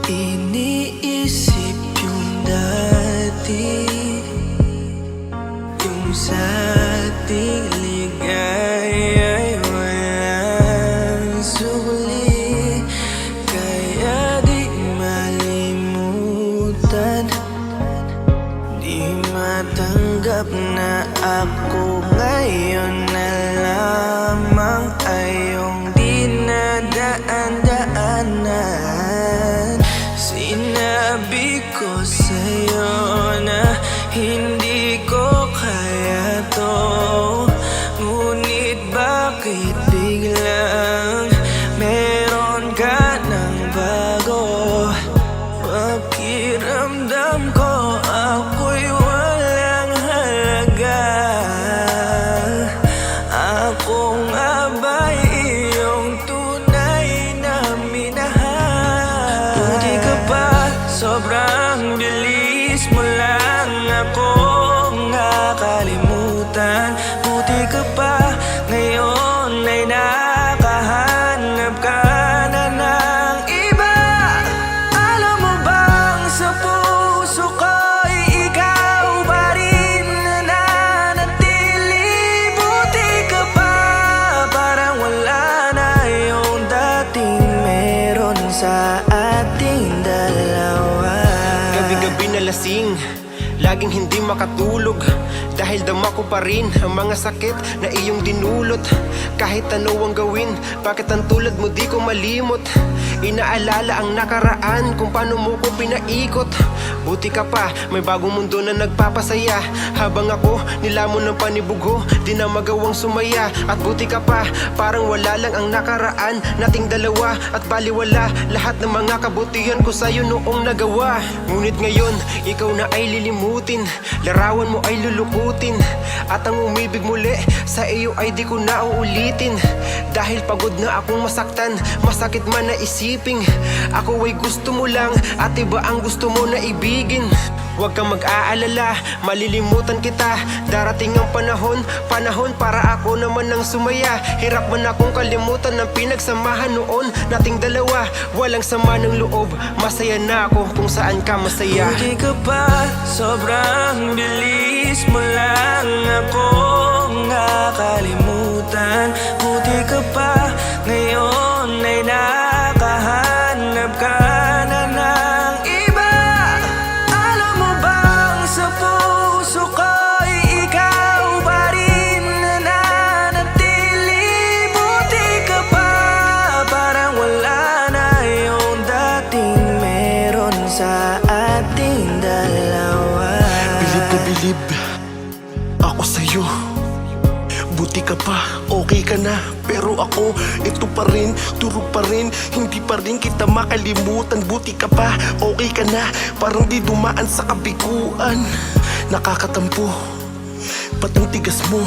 Iniisip yung dati, yung sa ating ligaya'y walang suli. Kaya di malimutan, di matanggap na ako ngayon na lamang ay iyong dinadaan-daanan. Sinabi ko sa'yo na hindi ko kaya to, ngunit bakit biglang meron ka ng bago? Pakiramdam ko ako'y walang halaga. Ako nga ba'y iyong tunay na minahal? Buti ka pa, sobrang bilis mo lang akong nakalimutan. Buti ka pa, ngayon ay nakahanap ka na ng iba. Alam mo bang sa puso ko'y ikaw pa rin nananatili? Buti ka pa, parang wala na yung dating meron sa ating dalawa. Gabi-gabi na lasing, laging hindi makatulog, dahil dama ko pa rin ang mga sakit na iyong dinulot. Kahit ano ang gawin, bakit ang tulad mo di ko malimot? Inaalala ang nakaraan, kung paano mo ko pinaikot. Buti ka pa, may bagong mundo na nagpapasaya, habang ako nilamon ng panibugo, di na magawang sumaya. At buti ka pa, parang wala lang ang nakaraan nating dalawa, at baliwala lahat ng mga kabutihan ko sa'yo noong nagawa. Ngunit ngayon, ikaw na ay lilimutin, larawan mo ay lulukutin, at ang umibig muli sa iyo ay di ko na uulitin. Dahil pagod na akong masaktan, masakit man na isiping ako ay gusto mo lang at iba ang gusto mo na ibigin. Huwag kang mag-aalala, malilimutan kita. Darating ang panahon para ako naman ang sumaya. Hirap man akong kalimutan ng pinagsamahan noon nating dalawa. Walang sama ng loob, masaya na ako kung saan ka masaya. Buti ka pa, sobrang bilis mo lang akong nakalimutan. Buti ka pa, ngayon ay nakahanap ka na ng iba. Alam mo bang sa puso ko'y ikaw pa rin nananatili? Buti ka pa, parang wala na yung dating meron sa ating dalawa. Bilib na bilib ako sa'yo. Buti ka pa, okay ka na. Pero ako, ito pa rin, turo pa rin, hindi pa rin kita makalimutan. Buti ka pa, okay ka na, parang di dumaan sa kabiguan. Nakakatampo, patang tigas mo,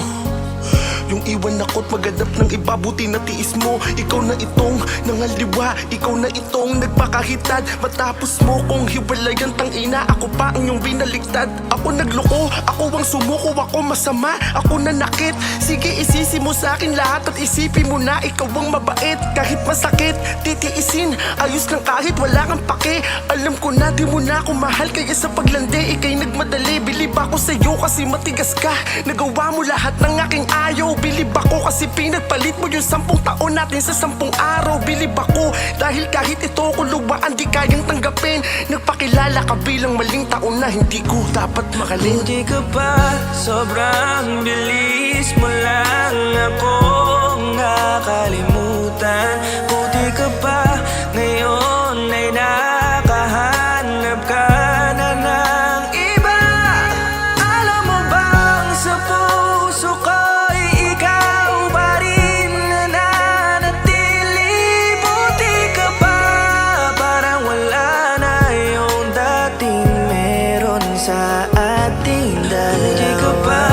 yung iwan ako't maghanap ng iba. Buti na tiis mo, ikaw na itong nangaliwa, ikaw na itong nagpakahitad. Matapos mo kong hiwalayan, tangina, ako pa ang iyong binaligtad. Ako nagloko, ako ang sumuko, ako masama, ako nanakit. Sige, isisi mo sa akin lahat at isipin mo na ikaw ang mabait. Kahit masakit, titiisin, ayos lang kahit wala kang pake. Alam ko na di mo na ako mahal, kaya sa paglandi ikay nagmadali. Bilib ako sa'yo kasi matigas ka, nagawa mo lahat ng aking ayaw. Bilib ako kasi pinagpalit mo yung 10 taon natin sa 10 araw. Bilib ako dahil kahit ito ko luwaan di kayang tanggapin. Nagpakilala ka bilang maling taon na hindi ko dapat makalin. Buti ka pa, sobrang bilis mo lang akong nakalimutan. Buti ka pa, ngayon ay nakahanap ka na ng iba. Alam mo bang sa puso ko'y ikaw pa rin nananatili? Buti ka pa, parang wala na yung dating meron sa ating dalawa. Buti ka pa,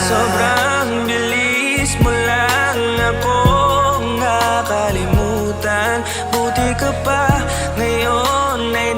sobrang bilis mo lang akong nakalimutan. Buti ka pa, ngayon ay